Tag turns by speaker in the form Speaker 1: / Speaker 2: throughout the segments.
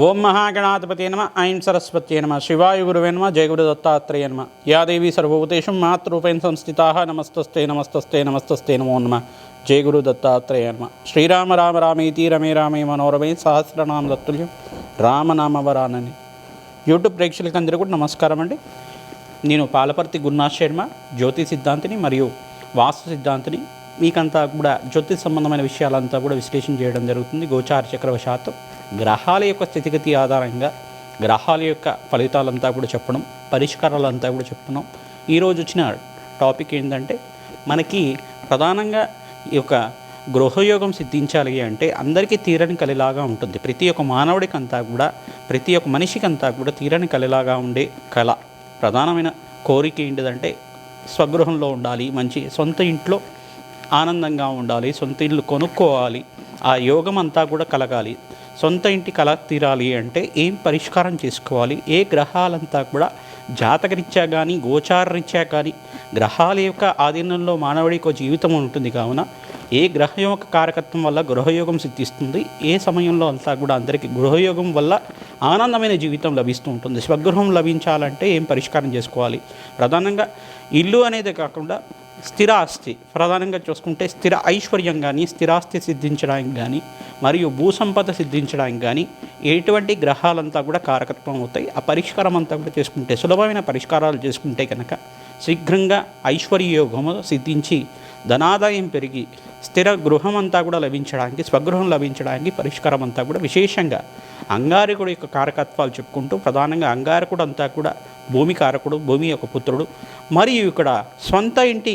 Speaker 1: ఓం మహాగణాధిపతే నమ ఐం సరస్వత్యే నమ శివాయ గురువే నమ జయ గురు దత్తాత్రేయ నమ యా దేవీ సర్వభూతేషు మాతృరూపేణ సంస్థితా నమస్తస్తే నమస్తస్తే నమస్తస్తే నమో నమ జయ గురు దత్తాత్రేయ నమ శ్రీరామ రామ రామేతి రమే రామే మనోరమే సహస్రనామ దత్తుల్యం రామనామవరానని. యూట్యూబ్ ప్రేక్షకులకు అందరూ కూడా నమస్కారం అండి. నేను పాలపర్తి గురునాథ్ శర్మ, జ్యోతి సిద్ధాంతిని మరియు వాస్తు సిద్ధాంతిని. మీకంతా కూడా జ్యోతిష్ సంబంధమైన విషయాలంతా కూడా విశ్లేషణ చేయడం జరుగుతుంది. గోచార చక్రవశాత్తు గ్రహాల యొక్క స్థితిగతి ఆధారంగా గ్రహాల యొక్క ఫలితాలంతా కూడా చెప్పడం, పరిష్కారాలంతా కూడా చెప్తున్నాం. ఈరోజు వచ్చిన టాపిక్ ఏంటంటే, మనకి ప్రధానంగా ఈ యొక్క గృహయోగం సిద్ధించాలి అంటే అందరికీ తీరని కలిలాగా ఉంటుంది. ప్రతి ఒక్క మానవుడికి అంతా కూడా, ప్రతి ఒక్క మనిషికి అంతా కూడా తీరని కలిలాగా ఉండే కళ, ప్రధానమైన కోరిక ఏంటిదంటే స్వగృహంలో ఉండాలి, మంచి సొంత ఇంట్లో ఆనందంగా ఉండాలి, సొంత ఇల్లు కొనుక్కోవాలి, ఆ యోగం అంతా కూడా కలగాలి. సొంత ఇంటి కళ తీరాలి అంటే ఏం పరిష్కారం చేసుకోవాలి, ఏ గ్రహాలంతా కూడా జాతకరీత్యా కానీ గోచారరీత్యా కానీ గ్రహాల యొక్క ఆధీనంలో మానవుడికి జీవితం ఉంటుంది. కావున ఏ గ్రహం యొక్క కారకత్వం వల్ల గృహయోగం సిద్ధిస్తుంది, ఏ సమయంలో అంతా కూడా అందరికీ గృహయోగం వల్ల ఆనందమైన జీవితం లభిస్తూ ఉంటుంది. స్వగృహం లభించాలంటే ఏం పరిష్కారం చేసుకోవాలి. ప్రధానంగా ఇల్లు అనేది కాకుండా స్థిరాస్తి, ప్రధానంగా చూసుకుంటే స్థిర ఐశ్వర్యం కానీ, స్థిరాస్తి సిద్ధించడానికి కానీ, మరియు భూసంపద సిద్ధించడానికి కానీ ఎటువంటి గ్రహాలంతా కూడా కారకత్వం అవుతాయి. ఆ పరిష్కారం అంతా కూడా చేసుకుంటే, సులభమైన పరిష్కారాలు చేసుకుంటే కనుక శీఘ్రంగా ఐశ్వర్యయోగము సిద్ధించి ధనాదాయం పెరిగి స్థిర గృహం అంతా కూడా లభించడానికి, స్వగృహం లభించడానికి పరిష్కారం అంతా కూడా విశేషంగా అంగారకుడు యొక్క కారకత్వాలు చెప్పుకుంటూ, ప్రధానంగా అంగారకుడు అంతా కూడా భూమి కారకుడు, భూమి యొక్క పుత్రుడు. మరియు ఇక్కడ సొంత ఇంటి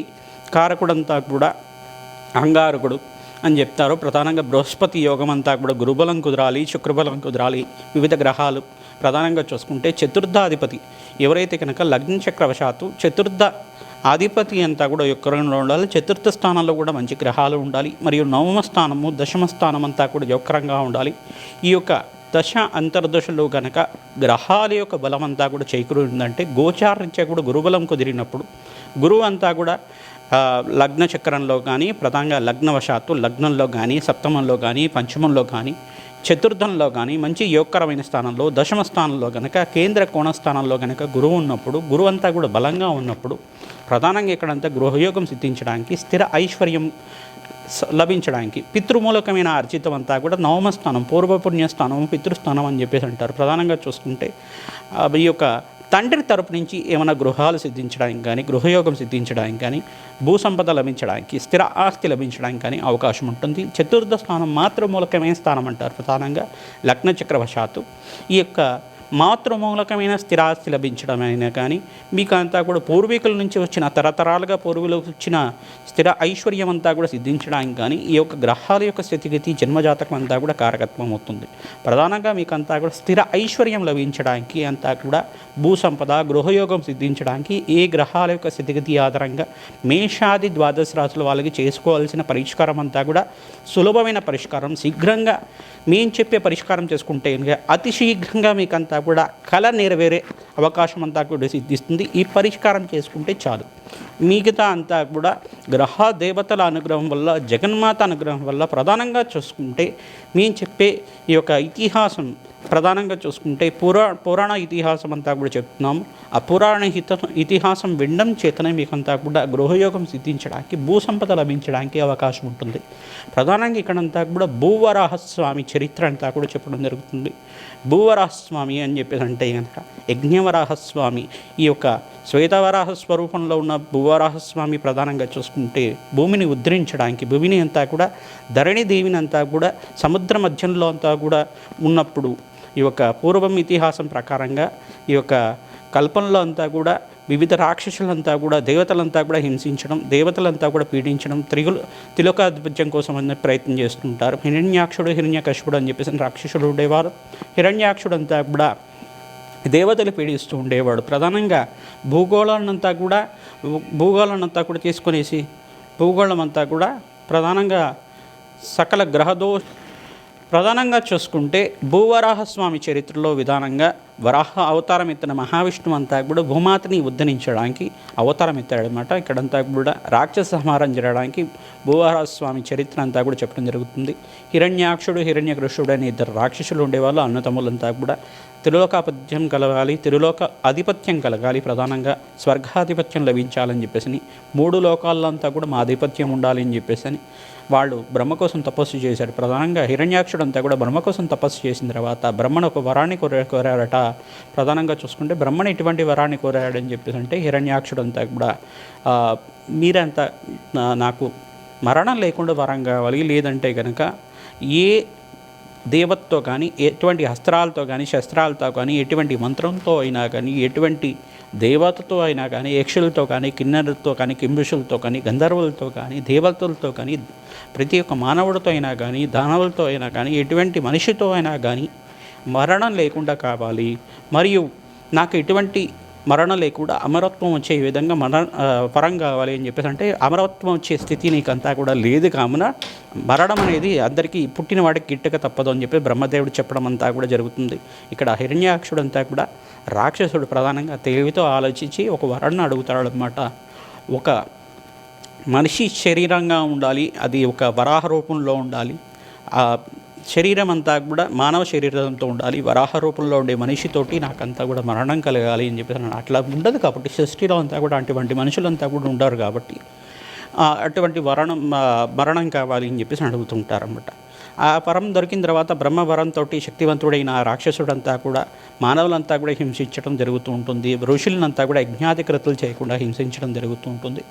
Speaker 1: కారకుడంతా కూడా అంగారకుడు అని చెప్తారు. ప్రధానంగా బృహస్పతి యోగం అంతా కూడా గురుబలం కుదరాలి, శుక్రబలం కుదరాలి. వివిధ గ్రహాలు ప్రధానంగా చూసుకుంటే చతుర్థాధిపతి ఎవరైతే కనుక లగ్న చక్రవశాత్తు చతుర్థ ఆధిపతి అంతా కూడా యొక్కరంలో ఉండాలి. చతుర్థ స్థానంలో కూడా మంచి గ్రహాలు ఉండాలి. మరియు నవమ స్థానము, దశమ స్థానం అంతా కూడా యొక్కరంగా ఉండాలి. ఈ యొక్క దశ అంతర్దశలో కనుక గ్రహాల యొక్క బలం అంతా కూడా చేకూరిందంటే, గోచారించే కూడా గురుబలం కుదిరినప్పుడు గురువు అంతా కూడా లగ్న చక్రంలో కానీ, ప్రధానంగా లగ్నవశాత్తు లగ్నంలో కానీ, సప్తమంలో కానీ, పంచమంలో కానీ, చతుర్థంలో కానీ మంచి యోగకరమైన స్థానంలో, దశమ స్థానంలో కనుక, కేంద్ర కోణ స్థానంలో కనుక గురువు ఉన్నప్పుడు, గురువు అంతా కూడా బలంగా ఉన్నప్పుడు ప్రధానంగా ఇక్కడంతా గృహయోగం సిద్ధించడానికి, స్థిర ఐశ్వర్యం లభించడానికి, పితృమూలకమైన అర్జితం అంతా కూడా నవమ స్థానం, పూర్వపుణ్యస్థానం, పితృస్థానం అని చెప్పేసి అంటారు. ప్రధానంగా చూసుకుంటే ఈ యొక్క తండ్రి తరపు నుంచి ఏమైనా గృహాలు సిద్ధించడానికి కానీ, గృహయోగం సిద్ధించడానికి కానీ, భూసంపద లభించడానికి, స్థిర ఆస్తి లభించడానికి కానీ అవకాశం ఉంటుంది. చతుర్థ స్థానం మాతృమూలకమైన స్థానం అంటారు. ప్రధానంగా లగ్న చక్రవశాత్తు ఈ యొక్క మాతృమూలకమైన స్థిరాస్తి లభించడం అయినా కానీ, మీకు అంతా కూడా పూర్వీకుల నుంచి వచ్చిన, తరతరాలుగా పూర్వీకులకు వచ్చిన స్థిర ఐశ్వర్యం అంతా కూడా సిద్ధించడానికి కానీ ఈ యొక్క గ్రహాల యొక్క స్థితిగతి జన్మజాతకం అంతా కూడా కారకత్వం అవుతుంది. ప్రధానంగా మీకు అంతా కూడా స్థిర ఐశ్వర్యం లభించడానికి, అంతా కూడా భూసంపద, గృహయోగం సిద్ధించడానికి ఏ గ్రహాల యొక్క స్థితిగతి ఆధారంగా మేషాది ద్వాదశ రాశుల వాళ్ళకి చేసుకోవాల్సిన పరిష్కారం అంతా కూడా సులభమైన పరిష్కారం. శీఘ్రంగా మేము చెప్పే పరిష్కారం చేసుకుంటే అతి శీఘ్రంగా మీకంతా కూడా కళ నెరవేరే అవకాశం అంతా కూడా సిద్ధిస్తుంది. ఈ పరిష్కారం చేసుకుంటే చాలు. మిగతా అంతా కూడా గ్రహ దేవతల అనుగ్రహం వల్ల, జగన్మాత అనుగ్రహం వల్ల, ప్రధానంగా చూసుకుంటే మేము చెప్పే ఈ యొక్క ఇతిహాసం ప్రధానంగా చూసుకుంటే పురాణ ఇతిహాసం అంతా కూడా చెప్తున్నాము. ఆ పురాణ ఇతిహాసం వినడం చేతనే మీకంతా కూడా గృహయోగం సిద్ధించడానికి, భూసంపద లభించడానికి అవకాశం ఉంటుంది. ప్రధానంగా ఇక్కడంతా కూడా భూవరాహస్వామి చరిత్ర అంతా కూడా చెప్పడం జరుగుతుంది. భూవరాహస్వామి అని చెప్పేసి అంటే కనుక యజ్ఞవరాహస్వామి, ఈ యొక్క శ్వేతవరాహ స్వరూపంలో ఉన్న భూవరాహస్వామి ప్రధానంగా చూసుకుంటే భూమిని ఉద్ధరించడానికి, భూమిని అంతా కూడా ధరణి దేవిని అంతా కూడా సముద్ర మధ్యంలో అంతా కూడా ఉన్నప్పుడు ఈ యొక్క పూర్వం ఇతిహాసం ప్రకారంగా ఈ యొక్క కల్పంలో అంతా కూడా వివిధ రాక్షసులంతా కూడా దేవతలంతా కూడా హింసించడం, దేవతలంతా కూడా పీడించడం, తిలోకాధిపత్యం కోసం అనే ప్రయత్నం చేస్తుంటారు. హిరణ్యాక్షుడు, హిరణ్యకశిపుడు అని చెప్పేసి రాక్షసుడు ఉండేవారు. హిరణ్యాక్షుడు అంతా కూడా దేవతలు పీడిస్తూ ఉండేవాడు. ప్రధానంగా భూగోళాన్నంతా కూడా తీసుకొనేసి, భూగోళం అంతా కూడా ప్రధానంగా సకల ప్రధానంగా చూసుకుంటే భూవరాహస్వామి చరిత్రలో విధానంగా వరాహ అవతారం ఎత్తిన మహావిష్ణువు అంతా కూడా భూమాతని ఉద్ధరించడానికి అవతారం ఎత్తాడనమాట. ఇక్కడంతా కూడా రాక్షస సంహారం జరగడానికి భూవరాహస్వామి చరిత్ర అంతా కూడా చెప్పడం జరుగుతుంది. హిరణ్యాక్షుడు హిరణ్యకృష్ణుడు అనే ఇద్దరు రాక్షసులు ఉండేవాళ్ళు, అన్నతమ్ములంతా కూడా త్రిలోకాధిపత్యం కలగాలి, త్రిలోక ఆధిపత్యం కలగాలి, ప్రధానంగా స్వర్గాధిపత్యం లభించాలని చెప్పేసి 3 లోకాల్లో అంతా కూడా మా ఆధిపత్యం ఉండాలి అని చెప్పేసి వాళ్ళు బ్రహ్మ కోసం తపస్సు చేశారు. ప్రధానంగా హిరణ్యాక్షుడు అంతా కూడా బ్రహ్మ కోసం తపస్సు చేసిన తర్వాత బ్రహ్మను ఒక వరాన్ని కోరారట. ప్రధానంగా చూసుకుంటే బ్రహ్మను ఎటువంటి వరాన్ని కోరాడని చెప్పేసి అంటే హిరణ్యాక్షుడు అంతా కూడా మీరంతా నాకు మరణం లేకుండా వరం కావాలి, లేదంటే కనుక ఏ దేవతతో కానీ ఎటువంటి అస్త్రాలతో కానీ శస్త్రాలతో కానీ ఎటువంటి మంత్రంతో అయినా కానీ ఎటువంటి దేవతతో అయినా కానీ యక్షులతో కానీ కిన్నెరతో కానీ కింబుషులతో కానీ గంధర్వులతో కానీ దేవతలతో కానీ ప్రతి ఒక్క మానవుడితో అయినా కానీ దానవులతో అయినా కానీ ఎటువంటి మనిషితో అయినా కానీ మరణం లేకుండా కావాలి, మరియు నాకు ఎటువంటి మరణం లేకుండా అమరత్వం వచ్చే విధంగా పరం కావాలి అని చెప్పేసి అంటే అమరత్వం వచ్చే స్థితి నీకంతా కూడా లేదు కావున మరణం అనేది అందరికీ పుట్టిన వాడికి గిట్టక తప్పదు అని చెప్పి బ్రహ్మదేవుడు చెప్పడం అంతా కూడా జరుగుతుంది. ఇక్కడ హిరణ్యాక్షుడు అంతా కూడా రాక్షసుడు ప్రధానంగా తెలివితో ఆలోచించి ఒక వరాన్ని అడుగుతాడు అనమాట. ఒక మనిషి శరీరంగా ఉండాలి, అది ఒక వరాహ రూపంలో ఉండాలి, శరీరం అంతా కూడా మానవ శరీరంతో ఉండాలి, వరాహ రూపంలో ఉండే మనిషితోటి నాకంతా కూడా మరణం కలగాలి అని చెప్పేసి అట్లా ఉండదు. కాబట్టి సృష్టిలో అంతా కూడా అటువంటి మనుషులంతా కూడా ఉండరు కాబట్టి అటువంటి మరణం కావాలి అని చెప్పేసి అడుగుతుంటారన్నమాట. ఆ వరం దొరికిన తర్వాత బ్రహ్మ వరంతో శక్తివంతుడైన ఆ రాక్షసుడంతా కూడా మానవులంతా కూడా హింసించడం జరుగుతూ ఉంటుంది. ఋషులనంతా కూడా యజ్ఞాధికృతులు చేయకుండా హింసించడం జరుగుతూ ఉంటుంది.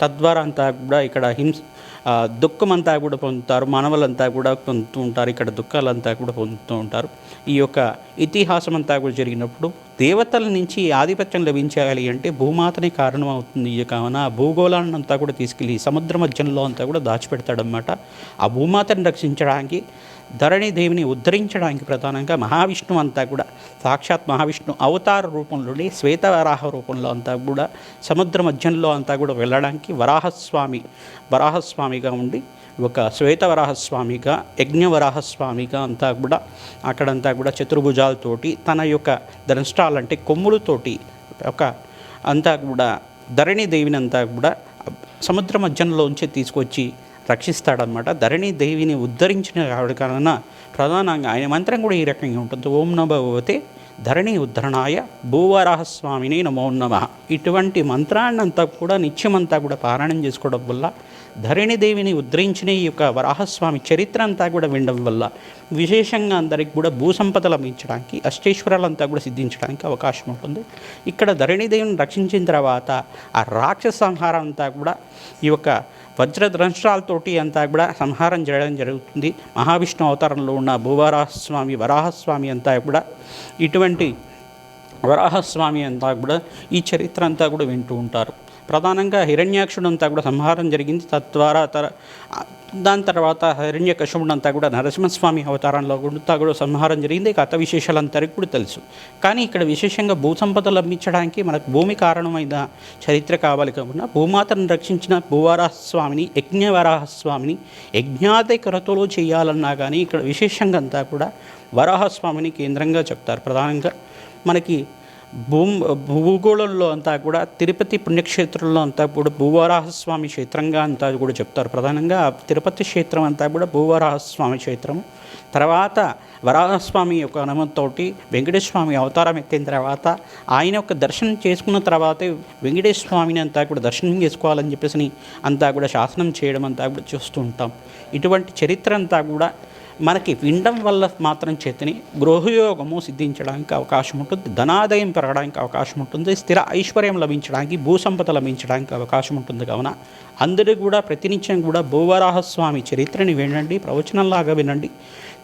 Speaker 1: తద్వారా అంతా కూడా ఇక్కడ దుఃఖం అంతా కూడా పొందుతారు, మానవులంతా కూడా పొందుతూ ఉంటారు. ఇక్కడ దుఃఖాలంతా కూడా పొందుతూ ఉంటారు. ఈ యొక్క ఇతిహాసం అంతా కూడా జరిగినప్పుడు దేవతల నుంచి ఆధిపత్యం లభించాలి అంటే భూమాతనే కారణం అవుతుంది. కావున ఆ భూగోళాన్ని అంతా కూడా తీసుకెళ్ళి సముద్ర మధ్యంలో అంతా కూడా దాచిపెడతాడనమాట. ఆ భూమాతను రక్షించడానికి, ధరణిదేవిని ఉద్ధరించడానికి ప్రధానంగా మహావిష్ణువు అంతా కూడా సాక్షాత్ మహావిష్ణు అవతార రూపంలోని శ్వేతవరాహ రూపంలో అంతా కూడా సముద్ర మధ్యంలో అంతా కూడా వెళ్ళడానికి వరాహస్వామిగా ఉండి ఒక శ్వేతవరాహస్వామిగా యజ్ఞవరాహస్వామిగా అంతా కూడా అక్కడంతా కూడా చతుర్భుజాలతోటి తన యొక్క దంష్టాలంటే కొమ్ములతోటి ఒక అంతా కూడా ధరణిదేవిని అంతా కూడా సముద్ర మధ్యంలోంచి తీసుకొచ్చి రక్షిస్తాడనమాట. ధరణిదేవిని ఉద్ధరించిన కారణంగా ప్రధానంగా ఆయన మంత్రం కూడా ఈ రకంగా ఉంటుంది. ఓం నమో భగవతే ధరణి ఉద్ధరణాయ భూవరాహస్వామిని నమో నమః. ఇటువంటి మంత్రాన్నంతా కూడా నిత్యమంతా కూడా పారాయణం చేసుకోవడం వల్ల ధరణిదేవిని ఉద్ధరించిన ఈ యొక్క వరాహస్వామి చరిత్ర అంతా కూడా వినడం వల్ల విశేషంగా అందరికి కూడా భూసంపద లభించడానికి, అష్టైశ్వర్యాలంతా కూడా సిద్ధించడానికి అవకాశం ఉంటుంది. ఇక్కడ ధరణిదేవిని రక్షించిన తర్వాత ఆ రాక్షస సంహారం అంతా కూడా ఈ యొక్క వజ్రద్రంష్ట్రాలతోటి అంతా కూడా సంహారం చేయడం జరుగుతుంది. మహావిష్ణు అవతారంలో ఉన్న భూవరాహస్వామి వరాహస్వామి అంతా కూడా ఇటువంటి వరాహస్వామి అంతా కూడా ఈ చరిత్ర అంతా కూడా వింటూ ఉంటారు. ప్రధానంగా హిరణ్యాక్షుడు అంతా కూడా సంహారం జరిగింది. తద్వారా దాని తర్వాత హిరణ్యకశిపుడు అంతా కూడా నరసింహస్వామి అవతారంలో కూడా సంహారం జరిగింది. కథ విశేషాలంతరికి కూడా తెలుసు. కానీ ఇక్కడ విశేషంగా భూసంపద లభించడానికి మనకు భూమి కారణమైన చరిత్ర కావాలి కాకుండా భూమాతను రక్షించిన భూవరాహస్వామిని యజ్ఞవరాహస్వామిని యజ్ఞాది కొరతలో చేయాలన్నా కానీ ఇక్కడ విశేషంగా అంతా కూడా వరాహస్వామిని కేంద్రంగా చెప్తారు. ప్రధానంగా మనకి భూగోళంలో అంతా కూడా తిరుపతి పుణ్యక్షేత్రంలో అంతా కూడా భూవరాహస్వామి క్షేత్రంగా అంతా కూడా చెప్తారు. ప్రధానంగా తిరుపతి క్షేత్రం అంతా కూడా భూవరాహస్వామి క్షేత్రము. తర్వాత వరాహస్వామి యొక్క అనుమతితో వెంకటేశ్వర స్వామి అవతారం ఎత్తిన తర్వాత ఆయన యొక్క దర్శనం చేసుకున్న తర్వాతే వెంకటేశ్వర స్వామిని అంతా కూడా దర్శనం చేసుకోవాలని చెప్పేసి అంతా కూడా శాసనం చేయడం అంతా కూడా చూస్తూ ఉంటాం. ఇటువంటి చరిత్ర అంతా కూడా మనకి వినడం వల్ల మాత్రం చేతని గృహయోగము సిద్ధించడానికి అవకాశం ఉంటుంది, ధనాదాయం పెరగడానికి అవకాశం ఉంటుంది, స్థిర ఐశ్వర్యం లభించడానికి, భూసంపద లభించడానికి అవకాశం ఉంటుంది. కావున అందరూ కూడా ప్రతినిత్యం కూడా భూవరాహస్వామి చరిత్రని వినండి, ప్రవచనంలాగా వినండి.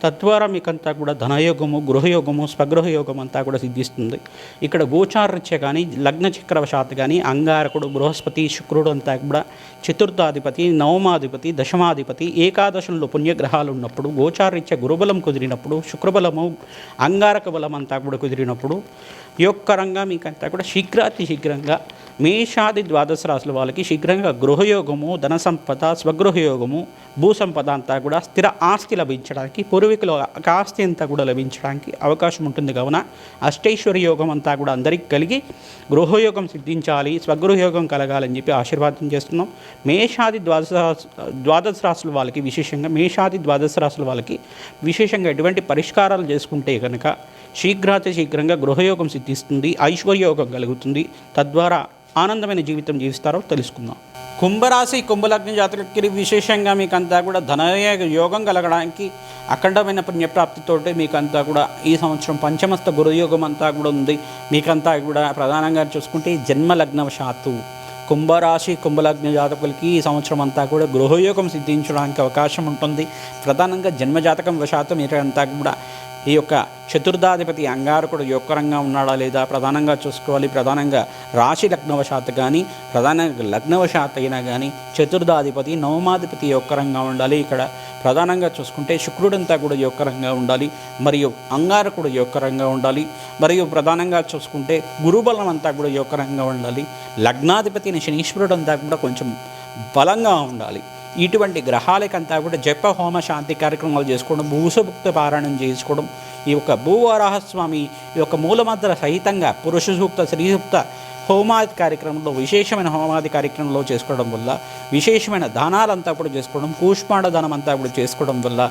Speaker 1: తద్వారా మీకంతా కూడా ధనయోగము, గృహయోగము, స్వగృహయోగం అంతా కూడా సిద్ధిస్తుంది. ఇక్కడ గోచారరీత్యా కానీ లగ్న చక్రవశాత్ కానీ అంగారకుడు, బృహస్పతి, శుక్రుడు అంతా కూడా చతుర్థాధిపతి, నవమాధిపతి, దశమాధిపతి, ఏకాదశంలో పుణ్యగ్రహాలు ఉన్నప్పుడు, గోచారరీత్యా గురుబలం కుదిరినప్పుడు, శుక్రబలము, అంగారక బలం అంతా కూడా కుదిరినప్పుడు యోగకరంగా మీకంతా కూడా శీఘ్రాతి శీఘ్రంగా మేషాది ద్వాదశ రాశుల వాళ్ళకి శీఘ్రంగా గృహయోగము, ధన సంపద, స్వగృహయోగము, భూ సంపద అంతా కూడా స్థిర ఆస్తి లభించడానికి, పూర్వీకుల ఆస్తి అంతా కూడా లభించడానికి అవకాశం ఉంటుంది. కావున అష్టైశ్వర్య యోగం అంతా కూడా అందరికీ కలిగి గృహయోగం సిద్ధించాలి, స్వగృహయోగం కలగాలని చెప్పి ఆశీర్వాదం చేస్తున్నాం. మేషాది ద్వాదశ రాశుల వాళ్ళకి విశేషంగా ఎటువంటి పరిష్కారాలు చేసుకుంటే కనుక శీఘ్రంగా గృహయోగం సిద్ధిస్తుంది, ఐశ్వర్యయోగం కలుగుతుంది. తద్వారా ఆనందమైన జీవితం జీవిస్తారో తెలుసుకుందాం. కుంభరాశి కుంభలగ్న జాతకులకి విశేషంగా మీకంతా కూడా యోగం కలగడానికి అఖండమైన పుణ్యప్రాప్తితోటి మీకంతా కూడా ఈ సంవత్సరం పంచమస్త గురుయోగం అంతా కూడా ఉంది. మీకంతా కూడా ప్రధానంగా చూసుకుంటే జన్మలగ్నవశాత్తు కుంభరాశి కుంభలగ్న జాతకులకి ఈ సంవత్సరం అంతా కూడా గృహయోగం సిద్ధించడానికి అవకాశం ఉంటుంది. ప్రధానంగా జన్మజాతకం వశాత్తు మీరంతా కూడా ఈ యొక్క చతుర్థాధిపతి అంగారకుడు యొక్కరంగా ఉన్నాడా లేదా ప్రధానంగా చూసుకోవాలి. ప్రధానంగా రాశి లగ్నవశాత్తు కానీ, ప్రధానంగా లగ్నవశాత్తు అయినా కానీ చతుర్థాధిపతి నవమాధిపతి యొక్కరంగా ఉండాలి. ఇక్కడ ప్రధానంగా చూసుకుంటే శుక్రుడంతా కూడా యొక్కరంగా ఉండాలి, మరియు అంగారకుడు యొక్కరంగా ఉండాలి, మరియు ప్రధానంగా చూసుకుంటే గురుబలం అంతా కూడా యొక్కరంగా ఉండాలి. లగ్నాధిపతిని శనీశ్వరుడంతా కూడా కొంచెం బలంగా ఉండాలి. ఇటువంటి గ్రహాలకంతా కూడా జప హోమ శాంతి కార్యక్రమాలు చేసుకోవడం, భూసభుక్త పారాయణం చేసుకోవడం, ఈ యొక్క భూవరాహస్వామి ఈ యొక్క మూలమంత్ర సహితంగా పురుష సూక్త, స్త్రీ సూక్త హోమాది కార్యక్రమంలో విశేషమైన హోమాది కార్యక్రమంలో చేసుకోవడం వల్ల, విశేషమైన దానాలంతా కూడా చేసుకోవడం, కూష్మాండ దానం అంతా కూడా చేసుకోవడం వల్ల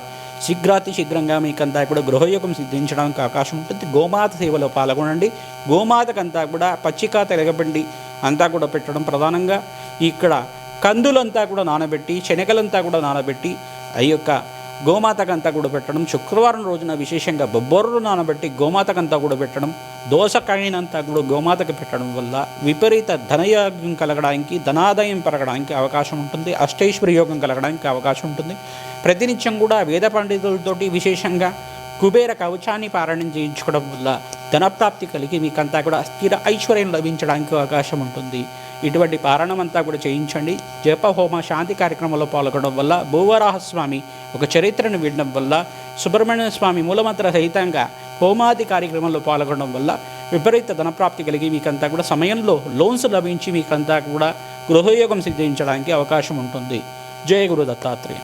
Speaker 1: శీఘ్రంగా మీకంతా కూడా గృహయోగం సిద్ధించడానికి అవకాశం ఉంటుంది. గోమాత సేవలో పాల్గొనండి. గోమాతకంతా కూడా పచ్చిక తెలగబండి అంతా కూడా పెట్టడం, ప్రధానంగా ఇక్కడ కందులంతా కూడా నానబెట్టి, శనగలంతా కూడా నానబెట్టి ఈ యొక్క గోమాతకంతా కూడా పెట్టడం, శుక్రవారం రోజున విశేషంగా బొబ్బర్రు నానబెట్టి గోమాతకంతా కూడా పెట్టడం, దోసకాయనంతా కూడా గోమాతకు పెట్టడం వల్ల విపరీత ధనయోగం కలగడానికి, ధనాదాయం పెరగడానికి అవకాశం ఉంటుంది. అష్టైశ్వర్య యోగం కలగడానికి అవకాశం ఉంటుంది. ప్రతినిత్యం కూడా వేద పండితులతోటి విశేషంగా కుబేర కవచాన్ని పారాయణం చేయించుకోవడం వల్ల ధనప్రాప్తి కలిగి మీకంతా కూడా స్థిర ఐశ్వర్యం లభించడానికి అవకాశం ఉంటుంది. ఇటువంటి పారాయణం అంతా కూడా చేయించండి. జప హోమ శాంతి కార్యక్రమంలో పాల్గొనడం వల్ల, భూవరాహస్వామి ఒక చరిత్రను వినడం వల్ల, సుబ్రహ్మణ్య స్వామి మూలమంత్ర సహితంగా హోమాది కార్యక్రమంలో పాల్గొనడం వల్ల విపరీత ధనప్రాప్తి కలిగి మీకంతా కూడా సమయంలో లోన్స్ లభించి మీకంతా కూడా గృహయోగం సిద్ధించడానికి అవకాశం ఉంటుంది. జయ గురు దత్తాత్రేయ.